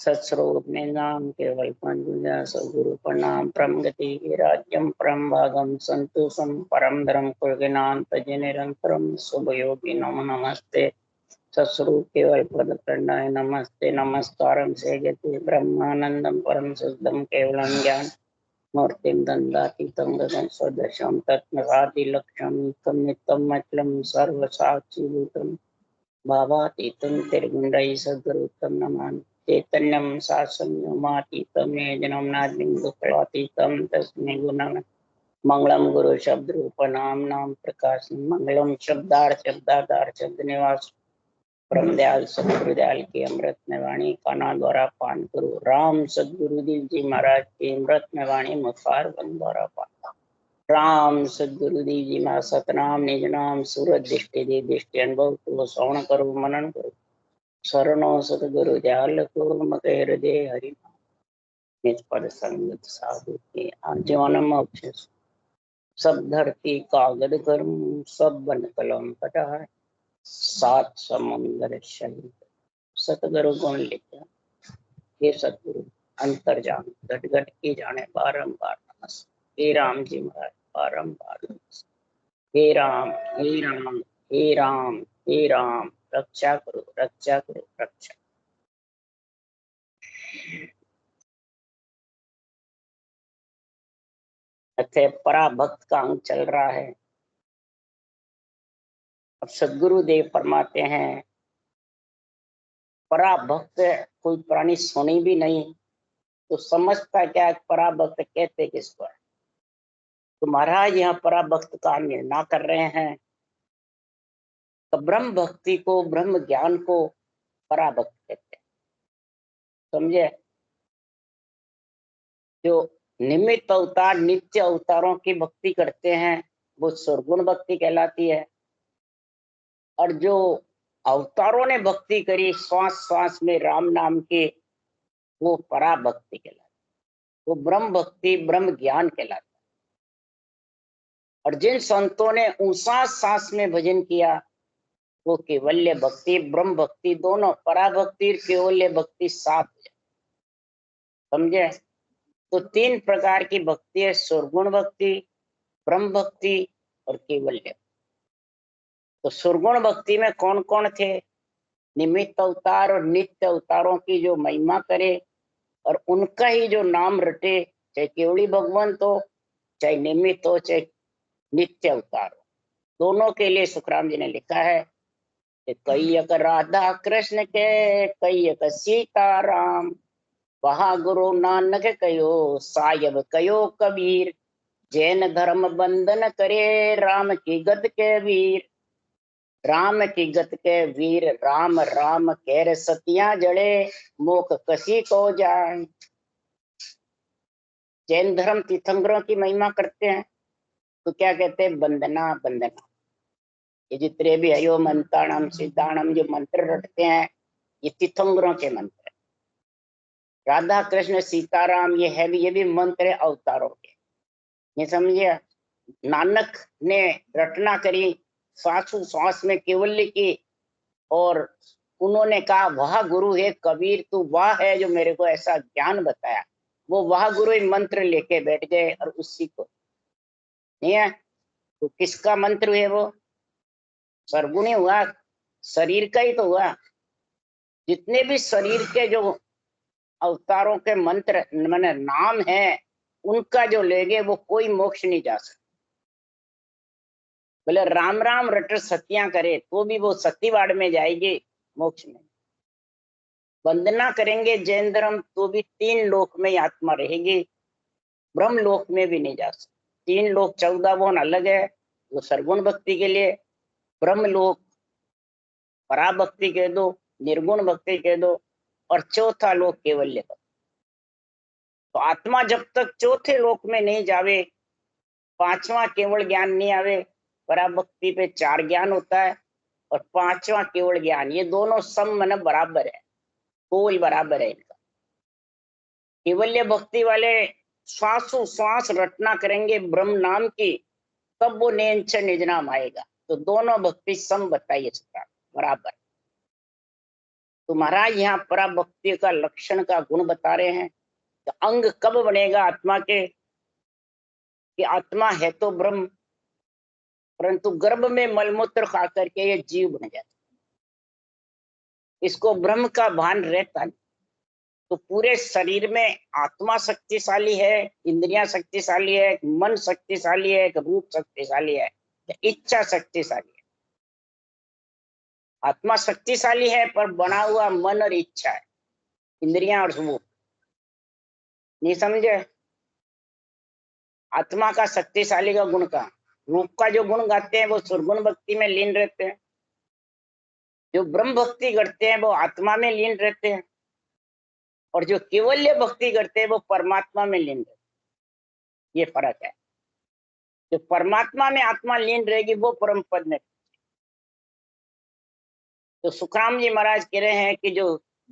सत्स्वरूप निजाम केवल पंचुजा सदगुरु प्रणाम परम गति राज्यम परम भागम संतोषम परम धर्म कुलगिनान तज निरंतरम शुभ योगी नमो नमस्ते सत्स्वरूप केवल पद प्रणय नमस्ते नमस्कारम से गति ब्रह्मानंदम परम शुद्धम केवलम ज्ञान मूर्तिम दंडातीतम गगन सदृशम तत्मसादि लक्ष्यम नित्यम अचलम सर्व साक्षी भूतम भावातीतं तिर्गुण्डैः सद्गुरुतं नमामि चैतन्यं शासनमातीतं येजनं नाद्यं तस्मै गुणं मंगलम गुरु शब्द रूप नाम प्रकाशन मंगलम शब्दार्थ शब्द निवास परम दयाल सतगुरुदयाल की अमृत में वाणी काना द्वारा पान करो राम सदगुरुदेव जी महाराज की अमृत में वाणी मुखार बन द्वारा पान राम सदगुरुदेव जी मा सतनाम निज नाम सूरज दृष्टि दे दृष्टि अनुभव को श्रवण करो मनन करो शरणो सतगुरु दयाल को मत हृदय हरि निज पद संगत साधु के आजीवन अवशेष सब धरती कागद कर्म सब बन कलम कटार सात समुंदर शहीद सतगुरु गुण लिखा हे सतगुरु अंतर जान घट घट की जाने बारंबार नमस्ते हे राम जी महाराज बारंबार हे राम हे राम हे राम हे राम रक्षा करो रक्षा करो रक्षा। अथे पराभक्त का अंग चल रहा है। अब सदगुरु देव फरमाते हैं पराभक्त कोई प्राणी सुनी भी नहीं तो समझता क्या पराभक्त कहते किसको है। तो महाराज यहाँ पराभक्त का निर्णय कर रहे हैं तो ब्रह्म भक्ति को ब्रह्म ज्ञान को पराभक्त कहते हैं। समझे? जो निमित्त अवतार नित्य अवतारों की भक्ति करते हैं वो सुरगुण भक्ति कहलाती है और जो अवतारों ने भक्ति करी श्वास श्वास में राम नाम की वो पराभक्ति कहलाती है। वो ब्रह्म भक्ति ब्रह्म ज्ञान कहलाता है। और जिन संतों ने ऊंचा सांस में भजन किया वो केवल्य भक्ति ब्रह्म भक्ति दोनों पराभक्ति और केवल्य भक्ति साथ है। समझे? तो तीन प्रकार की भक्ति है सुरगुण भक्ति ब्रह्म भक्ति और केवल्य। तो सुरगुण भक्ति में कौन कौन थे? निमित्त अवतार और नित्य अवतारों की जो महिमा करे और उनका ही जो नाम रटे चाहे केवली भगवंत हो चाहे निमित्त हो चाहे नित्य अवतार हो दोनों के लिए सुखराम जी ने लिखा है कि कई एक राधा कृष्ण के कई एक सीताराम वहा गुरु नानक कयो सायब कयो कबीर जैन धर्म बंधन करे राम की गद के वीर राम की गत के वीर राम राम कह सतिया जड़े मोख कसी को जाए। जैन धर्म तीर्थंकरों की महिमा करते हैं तो क्या कहते हैं? वंदना वंदना। ये जितने भी अयो मंत्राणम सिद्धाणम जो मंत्र रटते हैं ये तीर्थंकरों के मंत्र है। राधा कृष्ण सीताराम ये भी मंत्र है अवतारों के। ये समझिए नानक ने रटना करी श्वासु श्वास में केवल्य की और उन्होंने कहा वह गुरु है कबीर तू वाह है जो मेरे को ऐसा ज्ञान बताया। वो वह गुरु मंत्र लेके बैठ गए और उसी को नहीं है तो किसका मंत्र है? वो सरगुणी हुआ शरीर का ही तो हुआ। जितने भी शरीर के जो अवतारों के मंत्र मैंने नाम है उनका जो लेगे वो कोई मोक्ष नहीं जा सकता। बोले राम राम रट सतियां करे तो भी वो सतीवाड़ में जाएगी मोक्ष में। वंदना करेंगे जैन धर्म तो भी तीन लोक में आत्मा रहेगी ब्रह्म लोक में भी नहीं जा सकती। तीन लोक 14 भुवन अलग है वो सरगुण भक्ति के लिए। ब्रह्म लोक पराभक्ति कह दो निर्गुण भक्ति कह दो और चौथा लोक केवल्य भक्ति। तो आत्मा जब तक चौथे लोक में नहीं जावे पांचवा केवल ज्ञान नहीं आवे। पराभक्ति पे 4 ज्ञान होता है और पांचवा केवल ज्ञान ये दोनों सम मन बराबर है कोई बराबर है इनका। केवल्य भक्ति वाले श्वासों श्वास रटना करेंगे ब्रह्म नाम की तब वो नेंच निज नाम आएगा। तो दोनों भक्ति सम बताइए बराबर। तो महाराज यहाँ पराभक्ति का लक्षण का गुण बता रहे हैं। तो अंग कब बनेगा आत्मा के, कि आत्मा है तो ब्रह्म, परंतु गर्भ में मलमूत्र खा करके ये जीव बन जाता, इसको ब्रह्म का भान रहता नहीं। तो पूरे शरीर में आत्मा शक्तिशाली है, इंद्रियां शक्तिशाली है, मन शक्तिशाली है, रूप शक्तिशाली है, इच्छा शक्तिशाली है। आत्मा शक्तिशाली है पर बना हुआ मन और इच्छा है, इंद्रियां और रूप नहीं समझे। आत्मा का शक्तिशाली का गुण का, रूप का जो गुण गाते हैं वो सुरगुण भक्ति में लीन रहते हैं, जो ब्रह्म भक्ति करते हैं वो आत्मा में लीन रहते हैं, और जो केवल्य भक्ति करते हैं वो परमात्मा में लीन रहते हैं। ये फर्क है। जो परमात्मा में आत्मा लीन रहेगी वो परम पद में। तो सुखराम जी महाराज कह रहे हैं कि जो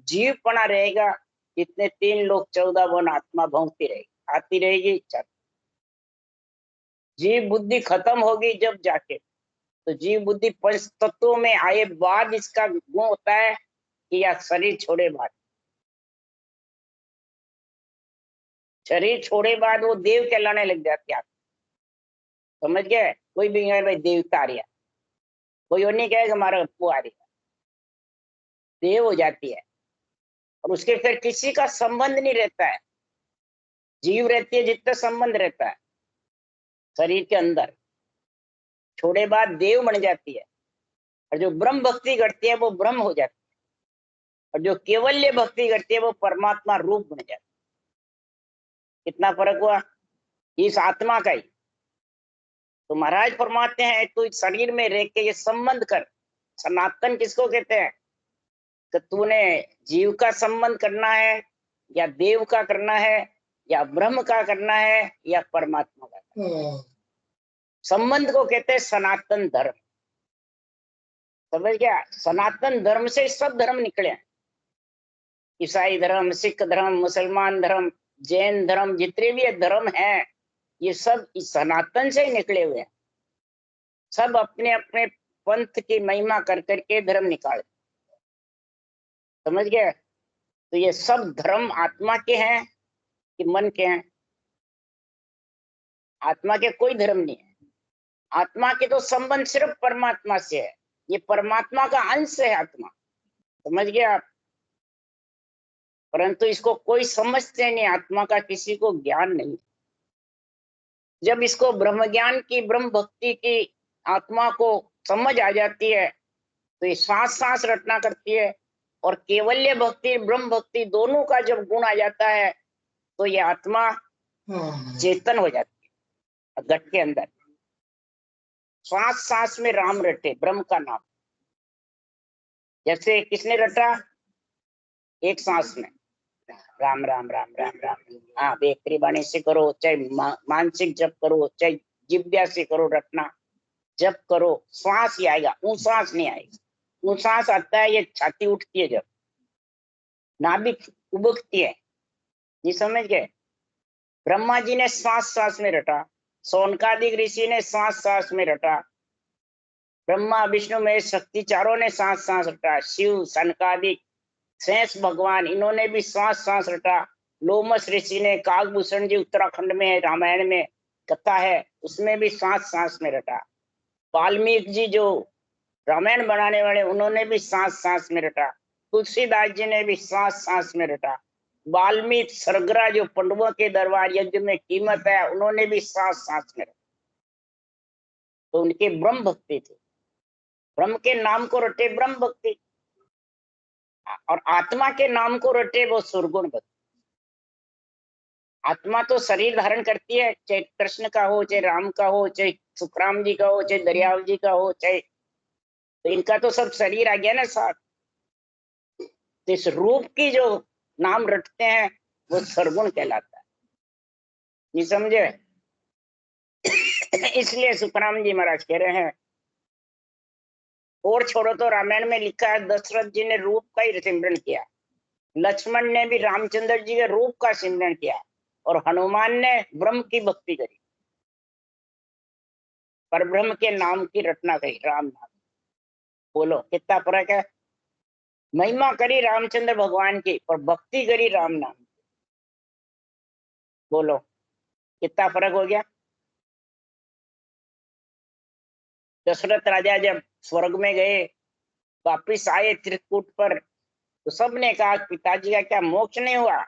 जीवपना रहेगा, इतने 3 लोग 14 वन आत्मा भोंगती रहेगी, आती रहेगी इच्छा। जीव बुद्धि खत्म होगी जब जाके, तो जीव बुद्धि पंच तत्वों में आए बाद इसका गुण होता है कि या शरीर छोड़े बाद, शरीर छोड़े बाद वो देव कहलाने लग जाते हैं। समझ गए। कोई भी कहे भाई देवता आ रहा, कोई और नहीं कहेगा हमारा अप्पू आ रही, देव हो जाती है। और उसके फिर किसी का संबंध नहीं रहता है, जीव रहती है जितना संबंध रहता है शरीर के अंदर, छोड़े बाद देव बन जाती है। और जो ब्रह्म भक्ति करती है वो ब्रह्म हो जाती है, और जो केवल्य भक्ति करती है वो परमात्मा रूप बन जाती है। कितना फर्क हुआ इस आत्मा का ही। तो महाराज फरमाते हैं तो इस शरीर में रह के ये संबंध कर। सनातन किसको कहते हैं कि तूने जीव का संबंध करना है या देव का करना है या ब्रह्म का करना है या परमात्मा का करना है। संबंध को कहते हैं सनातन धर्म। समझ गया। सनातन धर्म से सब धर्म निकले, ईसाई धर्म, सिख धर्म, मुसलमान धर्म, जैन धर्म, जितने भी धर्म हैं ये सब इस सनातन से ही निकले हुए हैं। सब अपने अपने पंथ की महिमा कर करके धर्म निकाले। समझ गए। तो ये सब धर्म आत्मा के हैं कि मन के हैं? आत्मा के कोई धर्म नहीं है। आत्मा के तो संबंध सिर्फ परमात्मा से है, ये परमात्मा का अंश है आत्मा। समझ गए आप। परंतु इसको कोई समझते नहीं, आत्मा का किसी को ज्ञान नहीं। जब इसको ब्रह्म ज्ञान की, ब्रह्म भक्ति की आत्मा को समझ आ जाती है तो ये सांस सांस रटना करती है। और केवल्य भक्ति, ब्रह्म भक्ति दोनों का जब गुण आ जाता है तो ये आत्मा चेतन हो जाती है। घट के अंदर सांस सांस में राम रटे, ब्रह्म का नाम। जैसे किसने रटा? एक सांस में राम राम राम राम राम। हाँ, बेहतरी बाणी से करो, चाहे मानसिक जप करो, चाहे जिव्या से करो, रटना जप करो, श्वास ही आएगा, ऊं सांस नहीं आएगी। ऊं सांस आता है ये छाती उठती है जब, नाभिक उबकती है। ये समझ गए। ब्रह्मा जी ने सांस सांस में रटा, सोनकादिक ऋषि ने सांस सांस में रटा, ब्रह्मा विष्णु महेश शक्ति चारों ने सांस सांस रटा, शिव सनकादिक शेष भगवान इन्होंने भी सांस सांस रटा। लोमस ऋषि ने, काकभूषण जी उत्तराखंड में रामायण में कथा है उसमें भी सांस सांस में रटा। वाल्मीकि जी जो रामायण बनाने वाले उन्होंने भी सांस सांस में रटा। तुलसीदास जी ने भी सांस सांस में रटा। वाल्मीकि सरगरा जो पंडवों के दरबार यज्ञ में कीमत है उन्होंने भी सांस सांस में रटा। तो उनके ब्रह्म भक्ति थी, ब्रह्म के नाम को रटे ब्रह्म भक्ति, और आत्मा के नाम को रटे वो सुरगुण भक्ति। आत्मा तो शरीर धारण करती है, चाहे कृष्ण का हो, चाहे राम का हो, चाहे सुखराम जी का हो, चाहे दरियाव जी का हो, चाहे, तो इनका तो सब शरीर आ गया ना साथ। तो इस रूप की जो नाम रटते हैं वो सरगुण कहलाता है। नहीं समझे। इसलिए सुखराम जी महाराज कह रहे हैं, और छोड़ो तो रामायण में लिखा है दशरथ जी ने रूप का ही सिमरन किया, लक्ष्मण ने भी रामचंद्र जी के रूप का सिमरन किया, और हनुमान ने ब्रह्म की भक्ति करी, पर ब्रह्म के नाम की रटना करी, राम नाम। बोलो कितना फर्क है। महिमा करी रामचंद्र भगवान की और भक्ति करी राम नाम। बोलो कितना फर्क हो गया। दशरथ राजा जब स्वर्ग में गए, वापिस आए त्रिकूट पर, तो सबने कहा पिताजी का क्या मोक्ष नहीं हुआ?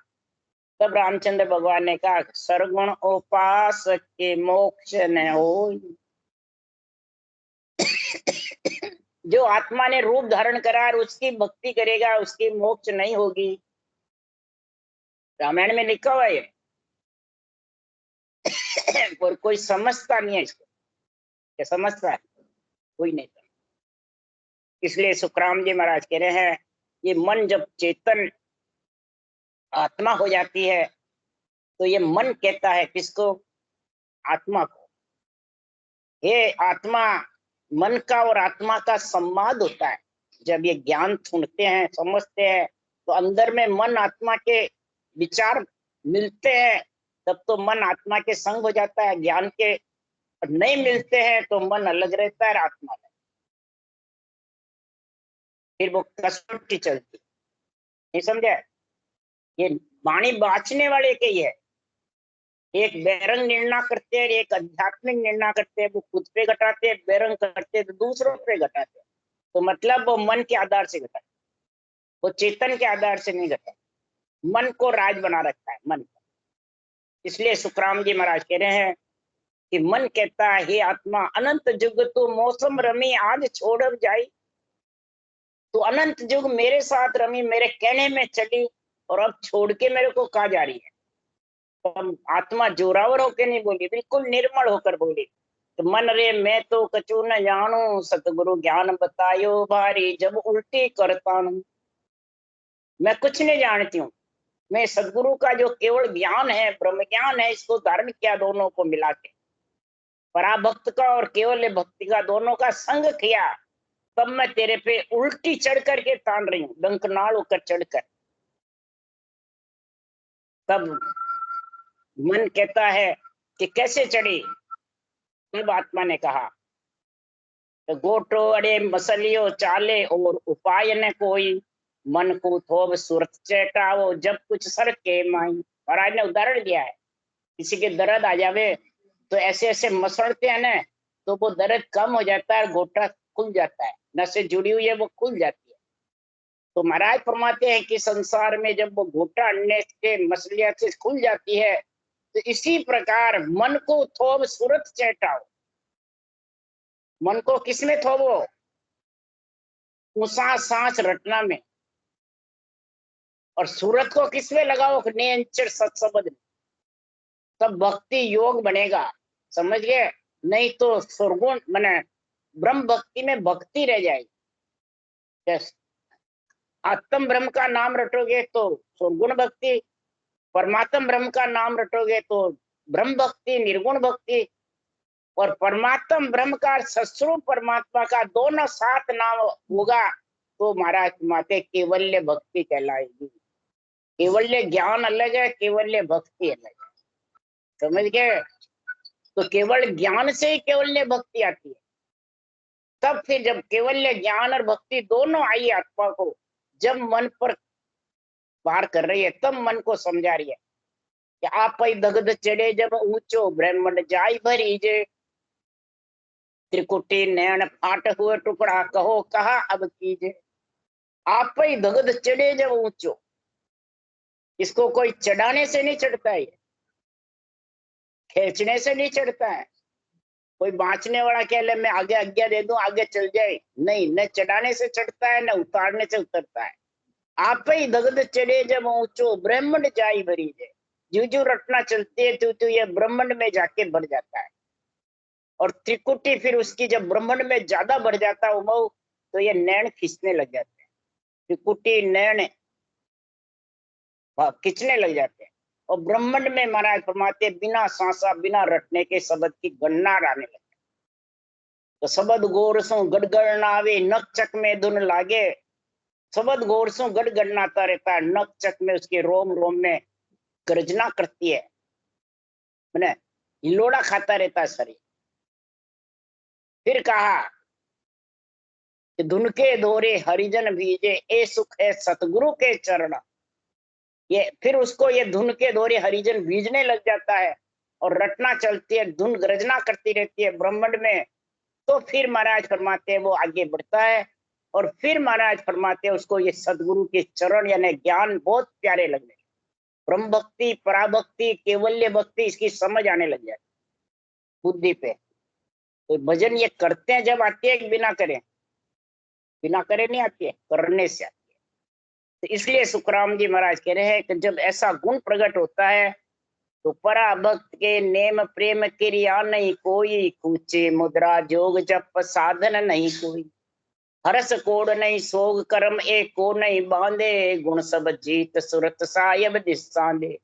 तब रामचंद्र भगवान ने कहा सरगुण उपास के मोक्ष न हो। जो आत्मा ने रूप धारण करा और उसकी भक्ति करेगा उसकी मोक्ष नहीं होगी। रामायण में लिखा हुआ है। और कोई समझता नहीं है इसको। क्या समझता है? कोई नहीं समझता। इसलिए सुखराम जी महाराज कह रहे हैं ये मन जब चेतन आत्मा हो जाती है तो ये मन कहता है किसको? आत्मा को। ये आत्मा, मन का और आत्मा का संवाद होता है। जब ये ज्ञान सुनते हैं समझते हैं तो अंदर में मन आत्मा के विचार मिलते हैं, तब तो मन आत्मा के संग हो जाता है। ज्ञान के नहीं मिलते हैं तो मन अलग रहता है आत्मा में, फिर वो कसौटी चलती। नहीं समझे? ये वाणी बाँचने वाले के ही है। एक बैरंग निर्णय करते हैं, एक आध्यात्मिक निर्णय करते हैं। वो खुद पे घटाते हैं, बैरंग करते हैं तो दूसरों पे घटाते हैं। तो मतलब वो मन के आधार से घटाते, वो चेतन के आधार से नहीं घटाते। मन को राज बना रखा है मन को। इसलिए सुखराम जी महाराज कह रहे हैं कि मन कहता है हे आत्मा अनंत जुग तू मौसम रमी आज छोड़ जाई। तो अनंत जुग मेरे साथ रमी, मेरे कहने में चली, और अब छोड़ के मेरे को कहा जा रही है। तो आत्मा जोरावर होकर नहीं बोली, बिल्कुल निर्मल होकर बोली। तो मन रे मैं तो कछु न जानू, सतगुरु ज्ञान बतायो भारी, जब उल्टी करता हूं। मैं कुछ नहीं जानती हूँ। मैं सदगुरु का जो केवल ज्ञान है, ब्रह्म ज्ञान है, इसको धारण किया दोनों को मिला के, पराभक्त का और केवल भक्ति का दोनों का संग किया, तब मैं तेरे पे उल्टी चढ़ करके तान रही हूँ, डंकनाल होकर चढ़कर। तब मन कहता है कि कैसे चढ़ी? तब आत्मा ने कहा तो गोटो अड़े मसलियो चाले और उपाय न कोई, मन को थोब सुरत चेटाओ जब कुछ सर के माई। महाराज ने उदाहरण दिया है, किसी के दर्द आ जावे तो ऐसे ऐसे मसलते हैं ना, तो वो दर्द कम हो जाता है, गोटा खुल जाता है, नसें जुड़ी हुई है वो खुल जाती है। तो महाराज फरमाते हैं कि संसार में जब वो घोटा अड़ने के मसलिया से खुल जाती है, तो इसी प्रकार मन को थोब सूरत चेटाओ। मन को किसमें थोबो? ऊंसा सांस रटना में। और सूरत को किसमें लगाओ? नियंचर सत्सबद में। तब भक्ति योग बनेगा। समझ गए? नहीं तो सुरगुण माने ब्रह्म भक्ति में भक्ति रह जाएगी। यस, आत्म ब्रह्म का नाम रटोगे तो सुरगुण भक्ति, परमात्म ब्रह्म का नाम रटोगे तो ब्रह्म भक्ति, निर्गुण भक्ति। और परमात्म ब्रह्म का सस्वरूप परमात्मा का दोनों साथ नाम होगा तो महाराज माते केवल्य भक्ति कहलाएगी। केवल्य ज्ञान अलग है, केवल्य भक्ति अलग है। समझ गए? तो केवल ज्ञान से ही केवल्य भक्ति आती है। तब फिर जब केवल्य ज्ञान और भक्ति दोनों आई आत्मा को, जब मन पर वार कर रही है, तब मन को समझा रही है कि आप ही दगद चढ़े जब ऊंचो, ब्रह्मंड जाय भरी जे। त्रिकुटी नैन फाट हुए टुकड़ा, कहो कहा अब कीजे। आप ही दगद चढ़े जब ऊंचो। इसको कोई चढ़ाने से नहीं चढ़ता है, खींचने से नहीं चढ़ता है। कोई बांचने वाला कह ले मैं आगे आज्ञा दे दूं आगे चल जाए, नहीं, न चढ़ाने से चढ़ता है न उतारने से उतरता है। आप ही दगद चढ़े जब ऊंचो, ब्रह्मंड जाई भरी जे। जो जो रटना चलती है तो ये ब्रह्मंड में जाके भर जाता है। और त्रिकुटी फिर उसकी जब ब्रह्मंड में ज्यादा बढ़ जाता है उमऊ, तो ये नैन खींचने लग जाते हैं। त्रिकुटी नैन खींचने लग जाते हैं। और ब्रह्मंड में महाराज फरमाते बिना सांसा बिना रटने के शब्द की गणना आने लगे। तो शब्द गौर सो गड़गड़ आवे, नक चक में धुन लागे। शब्द गौर सो गड़गड़ाता रहता है, नक चक में उसके रोम रोम में गर्जना करती है, मैंने हिलोड़ा खाता रहता है शरीर। फिर कहा कि धुन के दोरे हरिजन भीजे, ए सुख है सतगुरु के चरण। ये फिर उसको ये धुन के दोरे हरिजन भीजने लग जाता है और रटना चलती है, धुन गर्जना करती रहती है ब्रह्मांड में। तो फिर महाराज फरमाते हैं वो आगे बढ़ता है और फिर महाराज फरमाते हैं उसको ये सदगुरु के चरण यानी ज्ञान बहुत प्यारे लगने, ब्रह्म भक्ति, पराभक्ति, केवल्य भक्ति इसकी समझ आने लग जाती बुद्धि पे। तो भजन ये करते हैं जब आती है कि बिना करे? बिना करे नहीं आती है, करने से आती है। तो इसलिए सुखराम जी महाराज कह रहे हैं कि जब ऐसा गुण प्रकट होता है तो पराभक्त के नेम प्रेम क्रिया नहीं कोई, कूचे मुद्रा जोग जप साधन नहीं कोई। हरस कोड नहीं सोग कर्म एक को नहीं बांधे, गुण सब जीत सुरत सायब दिसांदे।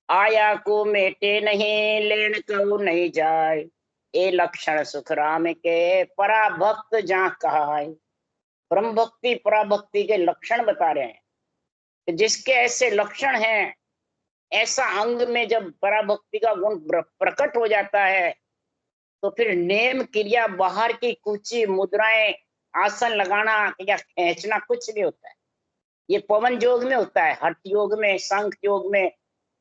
आया को मेटे नहीं लेन कहू नहीं जाए, ए लक्षण सुखराम के पराभक्त जहाँ कहा है। ब्रह्म भक्ति पराभक्ति के लक्षण बता रहे हैं कि जिसके ऐसे लक्षण हैं, ऐसा अंग में जब पराभक्ति का गुण प्रकट हो जाता है तो फिर नेम क्रिया, बाहर की कुची मुद्राएं, आसन लगाना या खींचना कुछ नहीं होता है। ये पवन योग में होता है, हठ योग में, सांख्य योग में,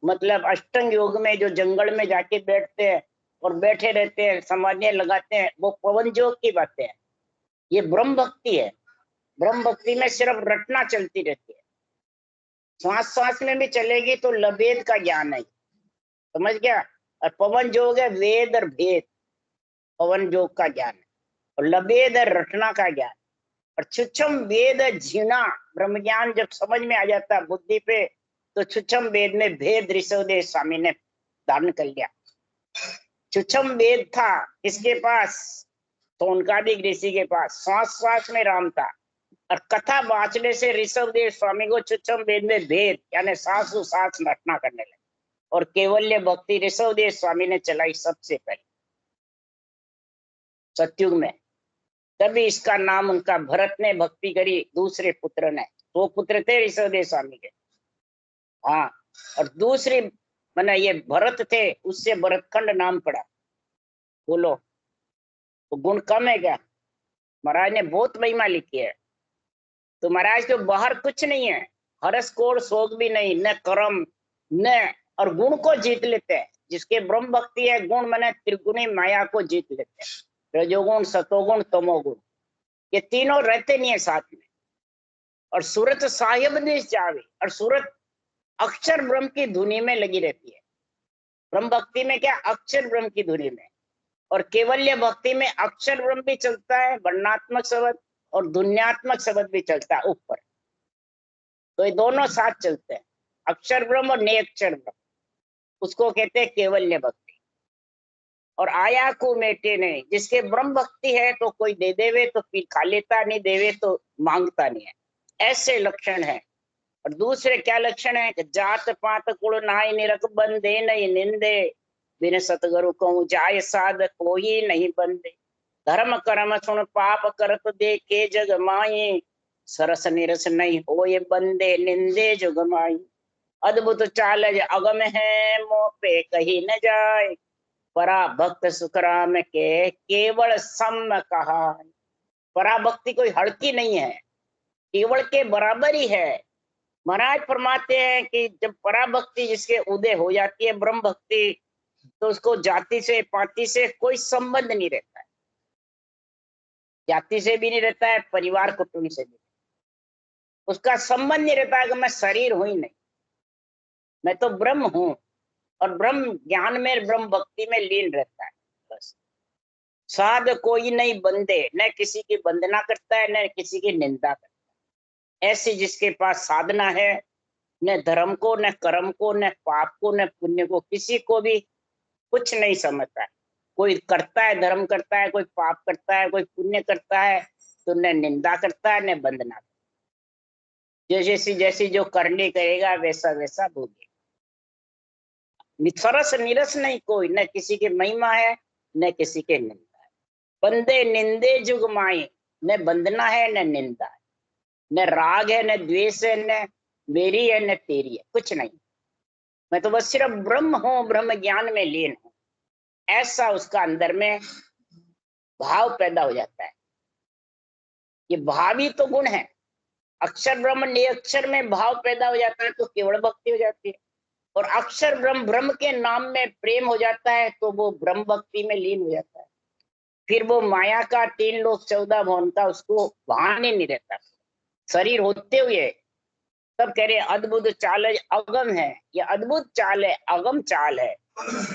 मतलब अष्टांग योग में जो जंगल में जाके बैठते हैं और बैठे रहते हैं, समाधियां लगाते हैं, वो पवन योग की बातें हैं। ये ब्रह्म भक्ति है। ब्रह्म भक्ति में सिर्फ रटना चलती रहती है, श्वास श्वास में भी चलेगी तो लभेद का ज्ञान है, समझ गया। और पवन योग है वेद और भेद, पवन योग का ज्ञान है। और लभेद है रटना का ज्ञान। और छुच्छम वेद झीना, ब्रह्म ज्ञान जब समझ में आ जाता है बुद्धि पे, तो छुच्छम वेद में भेद ऋषभदेव स्वामी ने धारण कर लिया। छुच्छम वेद था इसके पास, सोनकादिक ऋषि के पास, श्वास श्वास में राम था। और कथा बांचने से ऋषभदेव स्वामी को छुच्छम वेद में भेद यानी सांस सांस रटना करने लगे। और केवल्य भक्ति ऋषभदेव स्वामी ने चलाई सबसे पहले सतयुग में। तभी इसका नाम उनका भरत ने भक्ति करी, दूसरे पुत्र ने, 2 पुत्र थे ऋषभदेव स्वामी के। हाँ, और दूसरी मैंने ये भरत थे, उससे भरतखंड नाम पड़ा। बोलो तो गुण कम है क्या? महाराज ने बहुत महिमा लिखी है। तो महाराज के बाहर कुछ नहीं है, हरस कोड शोक भी नहीं, न कर्म न, और गुण को जीत लेते हैं। जिसके ब्रह्म भक्ति है, गुण मैंने त्रिगुणी माया को जीत लेते हैं। रजोगुण, सतोगुण, तमोगुण, ये तीनों रहते नहीं है साथ में। और सूरत साहिब देश जावे, और सूरत अक्षर ब्रह्म की धुनी में लगी रहती है। ब्रह्म भक्ति में क्या? अक्षर ब्रह्म की धुनी में। और केवल्य भक्ति में अक्षर ब्रह्म भी चलता है, वर्णात्मक शब्द, और ध्वन्यात्मक शब्द भी चलता है ऊपर। तो ये दोनों साथ चलते हैं, अक्षर ब्रह्म और निरक्षर ब्रह्म, उसको कहते हैं केवल्य भक्ति। और आया को मेटे नहीं, जिसके ब्रह्म भक्ति है तो कोई दे देवे तो फिर खा लेता, नहीं देवे तो मांगता नहीं है, ऐसे लक्षण है। और दूसरे क्या लक्षण है कि जात पात कुल नाई निरख बंदे नहीं निंदे, बिन सतगुरु कहूं जाय साध कोई नहीं बंदे। धर्म कर्म सुन पाप करत देखे जग माई, सरस निरस नहीं होए बंदे निंदे जुग माई। अद्भुत चाल अगम है मोह पे कही न जाए, परा भक्त सुखराम के केवल सम कहा। पराभक्ति कोई हड़की नहीं है, केवल के बराबर ही है। महाराज फरमाते हैं कि जब पराभक्ति जिसके उदय हो जाती है, ब्रह्म भक्ति, तो उसको जाति से पाति से कोई संबंध नहीं रहता है। जाति से भी नहीं रहता है, परिवार कुटुंब से भी उसका संबंध नहीं रहता है कि मैं शरीर हूं ही नहीं, मैं तो ब्रह्म हूं। और ब्रह्म ज्ञान में, ब्रह्म भक्ति में लीन रहता है बस। साध कोई नहीं बंदे, न किसी की वंदना करता है न किसी की निंदा करता है। ऐसी जिसके पास साधना है, न धर्म को, न कर्म को, न पाप को, न पुण्य को, किसी को भी कुछ नहीं समझता है। कोई करता है धर्म करता है, कोई पाप करता है, कोई पुण्य करता है, तो न निंदा करता है न वंदना करता है। जैसी जैसी जो करनी करेगा वैसा वैसा भोगेगा। सरस निरस नहीं कोई, न किसी की महिमा है न किसी के निंदा है। बंदे निंदे जुग माए, न वंदना है न निंदा है, न राग है न द्वेष है, न मेरी है न तेरी है, कुछ नहीं। मैं तो बस सिर्फ ब्रह्म हूं, ब्रह्म ज्ञान में लीन हूं, ऐसा उसका अंदर में भाव पैदा हो जाता है। ये भावी तो गुण है। अक्षर ब्रह्म निरक्षर में भाव पैदा हो जाता है तो केवल भक्ति हो जाती है, और अक्षर ब्रह्म ब्रह्म के नाम में प्रेम हो जाता है तो वो ब्रह्म भक्ति में लीन हो जाता है। फिर वो माया का 3 लोक 14 भवन का उसको भान ही नहीं रहता। शरीर होते हुए तब कह रहे अद्भुत चाल अगम है, ये अद्भुत चाल है, अगम चाल है,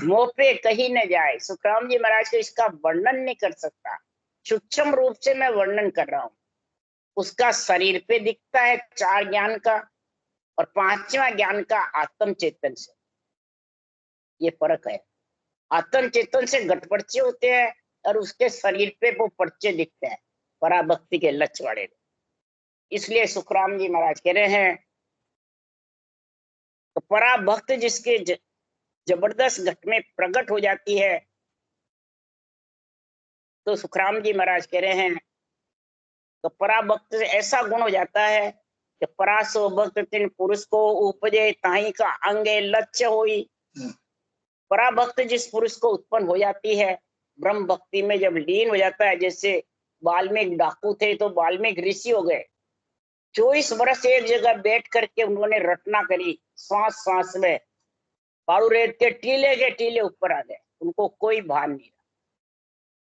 मोह पे कहीं न जाए। सुखराम जी महाराज को इसका वर्णन नहीं कर सकता, सूक्ष्म रूप से मैं वर्णन कर रहा हूँ। उसका शरीर पे दिखता है 4 ज्ञान का, और 5वां ज्ञान का आत्म चेतन से। ये फर्क है। आत्म चेतन से घट पर्चे होते हैं और उसके शरीर पे वो पर्चे दिखते हैं पराभक्ति के लक्ष्य वाले। इसलिए सुखराम जी महाराज कह रहे हैं तो पराभक्त जिसके जबरदस्त घट में प्रकट हो जाती है, तो सुखराम जी महाराज कह रहे हैं तो पराभक्त से ऐसा गुण हो जाता है कि परासो भक्त तिन पुरुष को उपजे ताही का अंगे लक्ष्य होई। पराभक्त जिस पुरुष को उत्पन्न हो जाती है ब्रह्म भक्ति में जब लीन हो जाता है, जैसे वाल्मीकि डाकू थे तो वाल्मीकि ऋषि हो गए। 24 वर्ष एक जगह बैठ करके उन्होंने रचना करी, सांस सांस में पारू रेत के टीले ऊपर आ गए। उनको कोई भान नहीं रहा,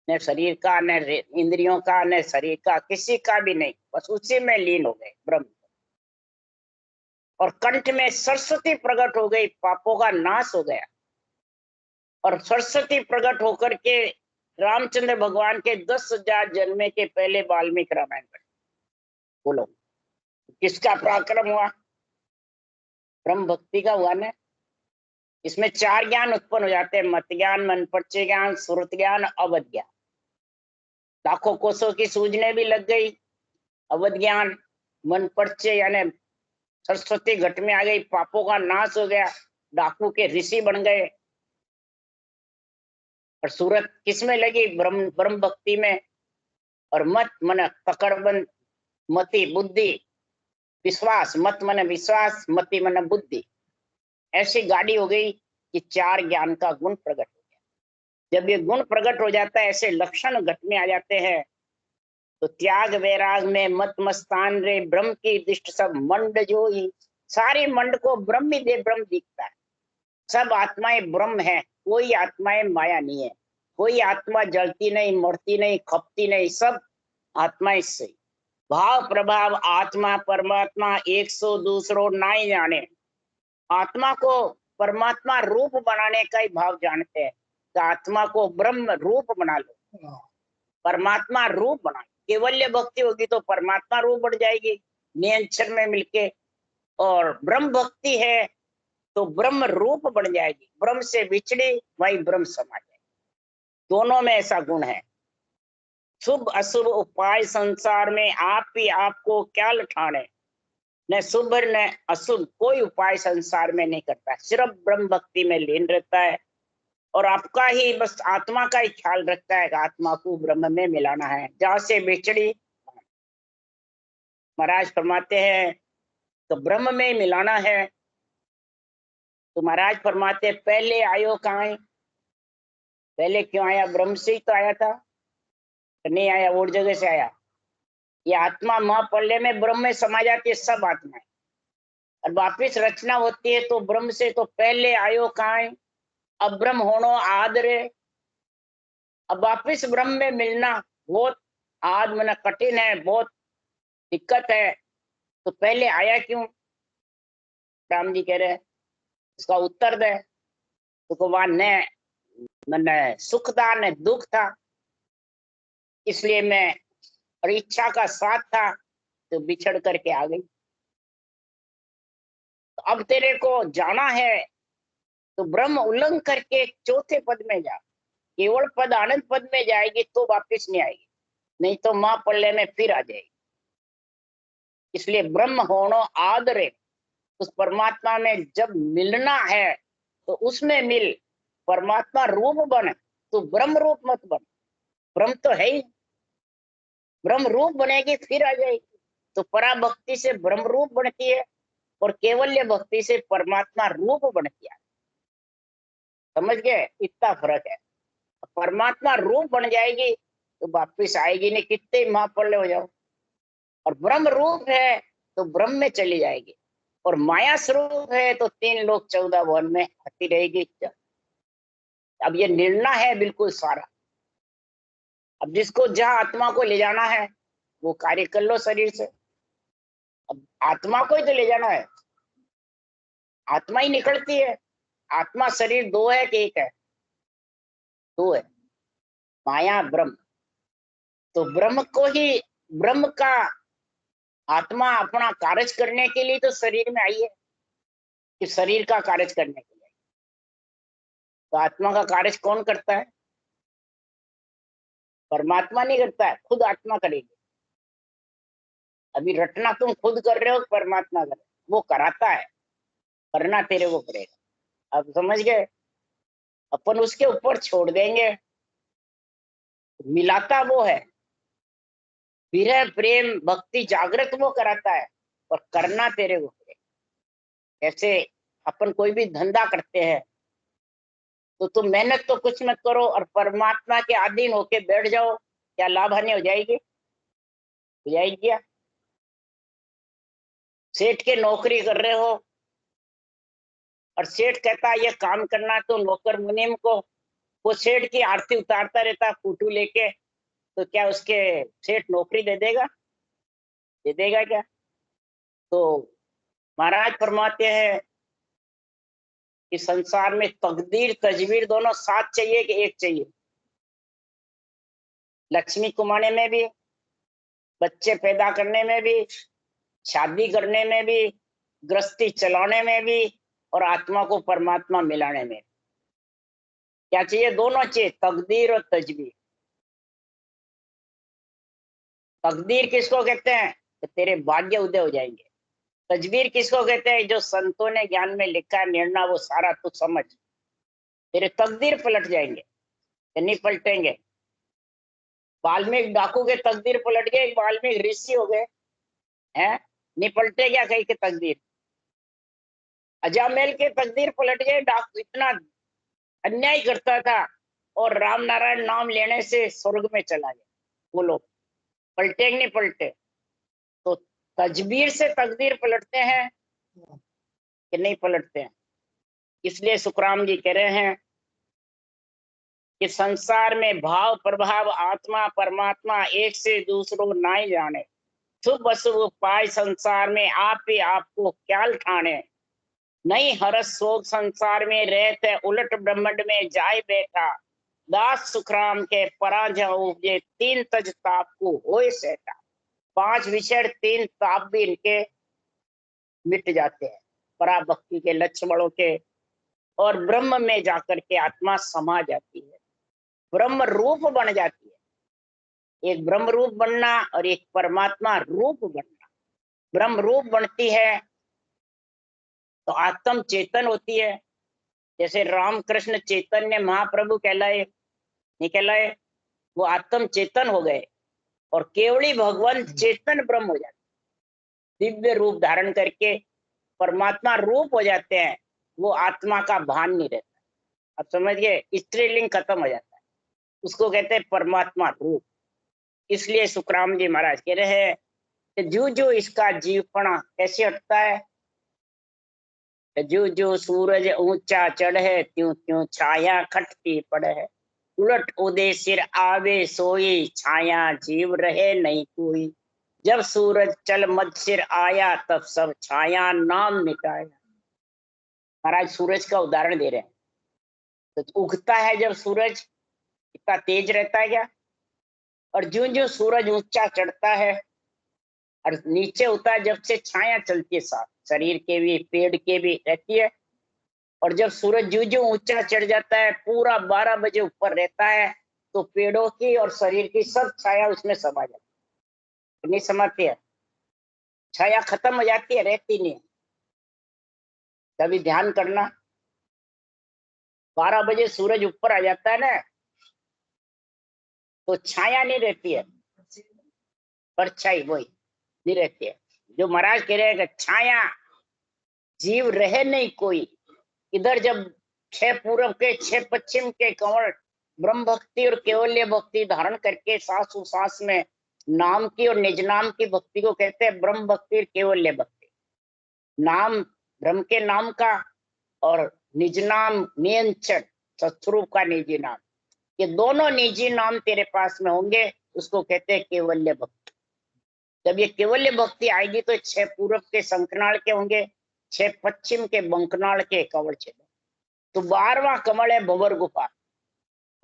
न शरीर का, न इंद्रियों का, न शरीर का, किसी का भी नहीं, बस उसी में लीन हो गए ब्रह्म। और कंठ में सरस्वती प्रकट हो गई, पापों का नाश हो गया। और सरस्वती प्रकट होकर के रामचंद्र भगवान के 10,000 जन्मे के पहले वाल्मीकि रामायण पढ़े। बोलो किसका पराक्रम हुआ? ब्रह्म भक्ति का हुआ ना। इसमें 4 ज्ञान उत्पन्न हो जाते हैं, मत ज्ञान, मन पर्चे ज्ञान, सुरत ज्ञान, अवध ज्ञान। लाखों कोसों की सूझने भी लग गई। अवध ज्ञान, मन पर्चे यानी सरस्वती घट में आ गई, पापों का नाश हो गया, डाकू के ऋषि बन गए। और सूरत किसमें लगी? ब्रह्म भक्ति में। और मत मन पकड़बंद, मति बुद्धि विश्वास, मत मन विश्वास, मति मन बुद्धि, ऐसी गाड़ी हो गई कि 4 ज्ञान का गुण प्रकट हो गया। जब ये गुण प्रकट हो जाता है, ऐसे लक्षण घट में आ जाते हैं, तो त्याग वैराग में मत मस्तान रे ब्रह्म की दृष्टि सब मंड जो ही। सारी मंड को ब्रह्म ही दे, ब्रह्म दिखता है। सब आत्माएं ब्रह्म है, कोई आत्माएं माया नहीं है। कोई आत्मा जलती नहीं, मरती नहीं, खपती नहीं, सब आत्मा इससे। भाव प्रभाव आत्मा परमात्मा 100 दूसरों ना ही जाने। आत्मा को परमात्मा रूप बनाने का ही भाव जानते हैं, तो आत्मा को ब्रह्म रूप बना लो, परमात्मा रूप बना। केवल्य भक्ति होगी तो परमात्मा रूप बढ़ जाएगी नियंत्रण में मिलके, और ब्रह्म भक्ति है तो ब्रह्म रूप बन जाएगी। ब्रह्म से बिछड़ी वही ब्रह्म समा जाएगी। दोनों में ऐसा गुण है। शुभ अशुभ उपाय संसार में आप ही आपको क्या लठाने, न शुभ न अशुभ कोई उपाय संसार में नहीं करता, सिर्फ ब्रह्म भक्ति में लीन रहता है। और आपका ही बस आत्मा का ही ख्याल रखता है कि आत्मा को ब्रह्म में मिलाना है। जहां से बिछड़ी महाराज फरमाते हैं तो ब्रह्म में मिलाना है। तो महाराज फरमाते पहले आयो कहाँ है? पहले क्यों आया? ब्रह्म से ही तो आया था, नहीं आया और जगह से आया। ये आत्मा महाप्रलय में ब्रह्म में समा जाती है, सब आत्माएं, और वापिस रचना होती है तो ब्रह्म से। तो पहले आयो कहाँ है? अब ब्रह्म होनो आदरे। अब वापिस ब्रह्म में मिलना बहुत आज मन कठिन है, बहुत दिक्कत है। तो पहले आया क्यों? राम जी कह रहे हैं इसका उत्तर दे। तो वहां न मन सुख था न दुख था, इसलिए मैं और इच्छा का साथ था तो बिछड़ करके आ गई। तो अब तेरे को जाना है तो ब्रह्म उल्लंघन करके 4थे पद में जा। केवल पद आनंद पद में जाएगी तो वापिस नहीं आएगी, नहीं तो मां पल्ले में फिर आ जाएगी। इसलिए ब्रह्म होनो आदरे, उस परमात्मा में जब मिलना है तो उसमें मिल। परमात्मा रूप बन, तो ब्रह्म रूप मत बन। ब्रह्म तो है ही, ब्रह्म रूप बनेगी फिर आ जाएगी। तो पराभक्ति से ब्रह्म रूप बनती है और केवल्य भक्ति से परमात्मा रूप बनती है। समझ गए? इतना फर्क है। परमात्मा रूप बन जाएगी तो वापिस आएगी नहीं, कितने महाप्रलय हो जाओ। और ब्रह्म रूप है तो ब्रह्म में चली जाएगी, और माया स्वरूप है तो 3 लोक 14 भुवन में आती रहेगी। अब ये निर्णय है बिल्कुल सारा। अब जिसको जहां आत्मा को ले जाना है वो कार्य कर लो शरीर से। अब आत्मा को ही तो ले जाना है, आत्मा ही निकलती है। आत्मा शरीर 2 है कि 1 है? 2 है, माया ब्रह्म। तो ब्रह्म को ही, ब्रह्म का आत्मा अपना कार्य करने के लिए तो शरीर में आई है, कि शरीर का कार्य करने के लिए। तो आत्मा का कार्य कौन करता है? परमात्मा नहीं करता है, खुद आत्मा करेगी। अभी रटना तुम खुद कर रहे हो, परमात्मा करे, वो कराता है, करना तेरे को पड़ेगा। अब समझ गए? अपन उसके ऊपर छोड़ देंगे, मिलाता वो है। विरह प्रेम भक्ति जागृत वो कराता है, और करना तेरे को पड़ेगा। ऐसे अपन कोई भी धंधा करते हैं तो तुम मेहनत तो कुछ मत करो और परमात्मा के अधीन होके बैठ जाओ, क्या लाभ हानि हो जाएगी? हो जाएगी क्या? सेठ के नौकरी कर रहे हो और सेठ कहता है ये काम करना, तो नौकर मुनीम को, वो सेठ की आरती उतारता रहता है फोटो लेके, तो क्या उसके सेठ नौकरी दे देगा? दे देगा क्या? तो महाराज फरमाते हैं कि संसार में तकदीर तजबीर दोनों साथ चाहिए कि एक चाहिए? लक्ष्मी कमाने में भी, बच्चे पैदा करने में भी, शादी करने में भी, गृहस्थी चलाने में भी, और आत्मा को परमात्मा मिलाने में क्या चाहिए? दोनों चाहिए, तकदीर और तजबीर। तकदीर किसको कहते हैं? तो तेरे भाग्य उदय हो जाएंगे। तजबीर किसको कहते हैं? जो संतों ने ज्ञान में लिखा है निर्णय, वो सारा तू समझ, तेरे तकदीर पलट जाएंगे या नहीं पलटेंगे? वाल्मीकि डाकू के तकदीर पलट गए, वाल्मीकि ऋषि हो गए हैं, नहीं पलटे क्या कहीं के तकदीर? अजामेल के तकदीर पलट गए, डाकू इतना अन्याय करता था और राम नारायण नाम लेने से स्वर्ग में चला गया। बोलो पलटे कि नहीं पलटे? तो तजबीर से तकदीर पलटते हैं कि नहीं पलटते हैं? इसलिए सुखराम जी कह रहे हैं कि संसार में भाव प्रभाव आत्मा परमात्मा एक से दूसरों ना ही जाने, शुभ अशुभ पाए संसार में आप ही आपको क्या ठाने, नहीं हरस शोक संसार में रहते उलट ब्रह्मंड में जाए बैठा, दास सुखराम के पराजय उपजे 3 तज ताप को होए सेटा। 5 विषय 3 ताप भी इनके मिट जाते हैं, पराभक्ति के लक्ष्मणों के, और ब्रह्म में जाकर के आत्मा समा जाती है, ब्रह्म रूप बन जाती है। एक ब्रह्म रूप बनना और एक परमात्मा रूप बनना। ब्रह्म रूप बनती है तो आत्म चेतन होती है। जैसे रामकृष्ण चैतन्य महाप्रभु कहलाए, नहीं कहलाए? वो आत्म चेतन हो गए और केवली भगवान चेतन ब्रह्म हो जाते, दिव्य रूप धारण करके परमात्मा रूप हो जाते हैं। वो आत्मा का भान नहीं रहता। अब समझ गए? स्त्रीलिंग खत्म हो जाता है, उसको कहते हैं परमात्मा रूप। इसलिए सुखराम जी महाराज कह रहे हैं कि जो जो इसका जीवपना कैसे हटता है, जो जो सूरज ऊंचा चढ़े त्यों त्यों छाया खटती पड़े, उलट उदय सिर आवे सोई छाया जीव रहे नहीं कोई, जब सूरज चल मध सिर आया तब सब छाया नाम मिटाया। महाराज सूरज का उदाहरण दे रहे हैं। तो उगता है जब सूरज, इतना तेज रहता है क्या? और ज्यों ज्यों सूरज ऊंचा चढ़ता है और नीचे होता है, जब से छाया चलती है साथ शरीर के भी पेड़ के भी रहती है। और जब सूरज ज्यों ज्यों ऊंचा चढ़ जाता है, पूरा 12 बजे ऊपर रहता है, तो पेड़ों की और शरीर की सब छाया उसमें समा जाती है। नहीं समाती है? छाया खत्म हो जाती है, रहती नहीं है। कभी ध्यान करना, 12 बजे सूरज ऊपर आ जाता है ना, तो छाया नहीं रहती है, परछाई वही नहीं रहती है। जो महाराज कह रहे हैं कि छाया जीव रहे नहीं कोई। इधर जब 6 पूरब के 6 पश्चिम के कंवर ब्रह्म भक्ति और केवल्य भक्ति धारण करके सांस में नाम की और निज नाम की भक्ति को कहते हैं ब्रह्म भक्ति और केवल्य भक्ति। नाम ब्रह्म के नाम का और निज नाम नियंचन सत्स्वरूप का निजी नाम, ये दोनों निजी नाम तेरे पास में होंगे, उसको कहते हैं केवल्य भक्ति। जब ये केवल्य भक्ति आएगी तो 6 पूरब के शंखनाल के होंगे, 6 पश्चिम के बंकनाल के कवड़ छेद। तो 12वां कमल है भंवर गुफा।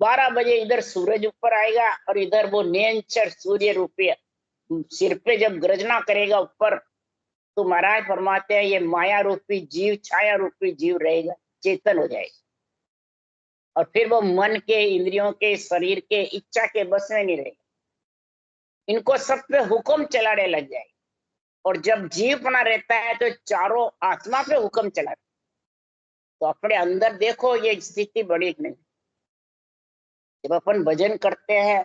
12 बजे इधर सूरज ऊपर आएगा और इधर वो नियंचर सूर्य रूपी सिर पे जब गर्जना करेगा ऊपर, तो महाराज फरमाते हैं ये माया रूपी जीव, छाया रूपी जीव रहेगा, चेतन हो जाएगा। और फिर वो मन के, इंद्रियों के, शरीर के, इच्छा के बस में नहीं रहेगा, इनको सब पे हुक्म चलाने लग जाएगा। और जब जीव बना रहता है तो चारों आत्मा पे हुक्म चलाता। तो अपने अंदर देखो ये स्थिति बड़ी नहीं। जब अपन भजन करते हैं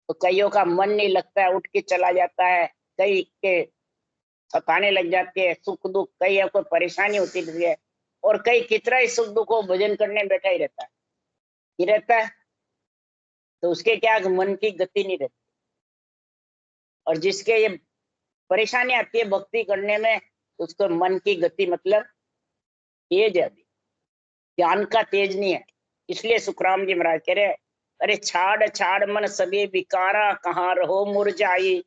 तो कईयों का मन नहीं लगता है, उठ के चला जाता है, कई के थकाने लग जाते हैं, सुख दुख, कई को परेशानी होती रहती है, और कई कितना ही सुख दुख को भजन करने बैठा ही रहता है, ये रहता है। तो उसके क्या मन की गति नहीं रहती। और जिसके ये परेशानी आती है भक्ति करने में, उसको मन की गति मतलब तेज है, ज्ञान का तेज नहीं है। इसलिए सुखराम जी महाराज कह रहे, अरे छाड़ छाड़ मन सभी विकारा, कहाँ रहो मुरझाई,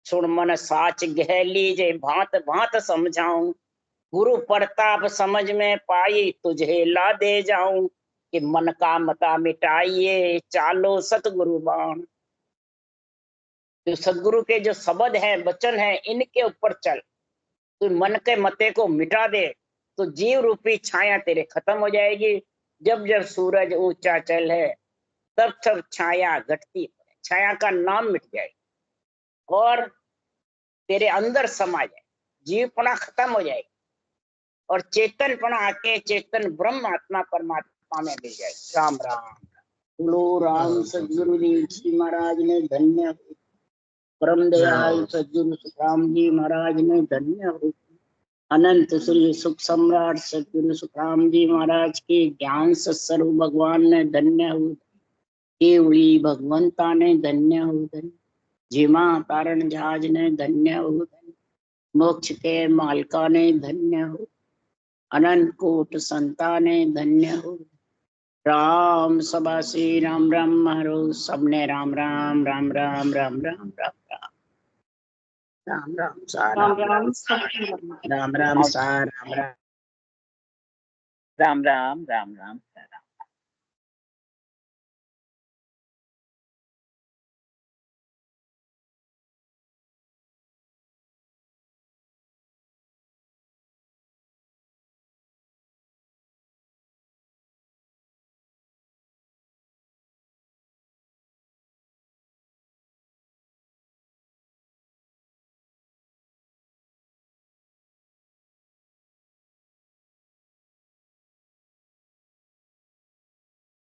सुन मन साच गहली जे भांत भांत समझाऊं, गुरु प्रताप समझ में पाई तुझे ला दे जाऊं, कि मन का मता मिटाइए चालो सतगुरु बाण। जो सदगुरु के जो शब्द है, वचन है, इनके ऊपर चल, तो मन के मते को मिटा दे, तो जीव रूपी छाया तेरे खत्म हो जाएगी। जब जब सूरज ऊंचा चल है तब तब छाया घटती, छाया का नाम मिट जाए और तेरे अंदर समा जाए, जीवपना खत्म हो जाएगी और चेतनपना आके चेतन ब्रह्म आत्मा परमात्मा में मिल जाए। राम राम। बोलो राम सदगुरु देव जी महाराज ने धन्य, परम दयाल सदगुरु सुखराम जी महाराज ने धन्य हो। अनंत श्री सुख सम्राट सदगुरु सुखराम जी महाराज के ज्ञान सत्स्वरूप भगवान ने धन्य हो। केवली भगवंता ने धन्य हो धन्य, जिमा तारण जहाज ने धन्य हो धन्य, मोक्ष के मालका ने धन्य हो, अनंत कोट संता ने धन्य हो। राम सभा श्री राम राम हरो, सबने राम राम राम राम राम राम राम राम राम राम सा राम राम राम राम सा राम राम राम राम राम राम।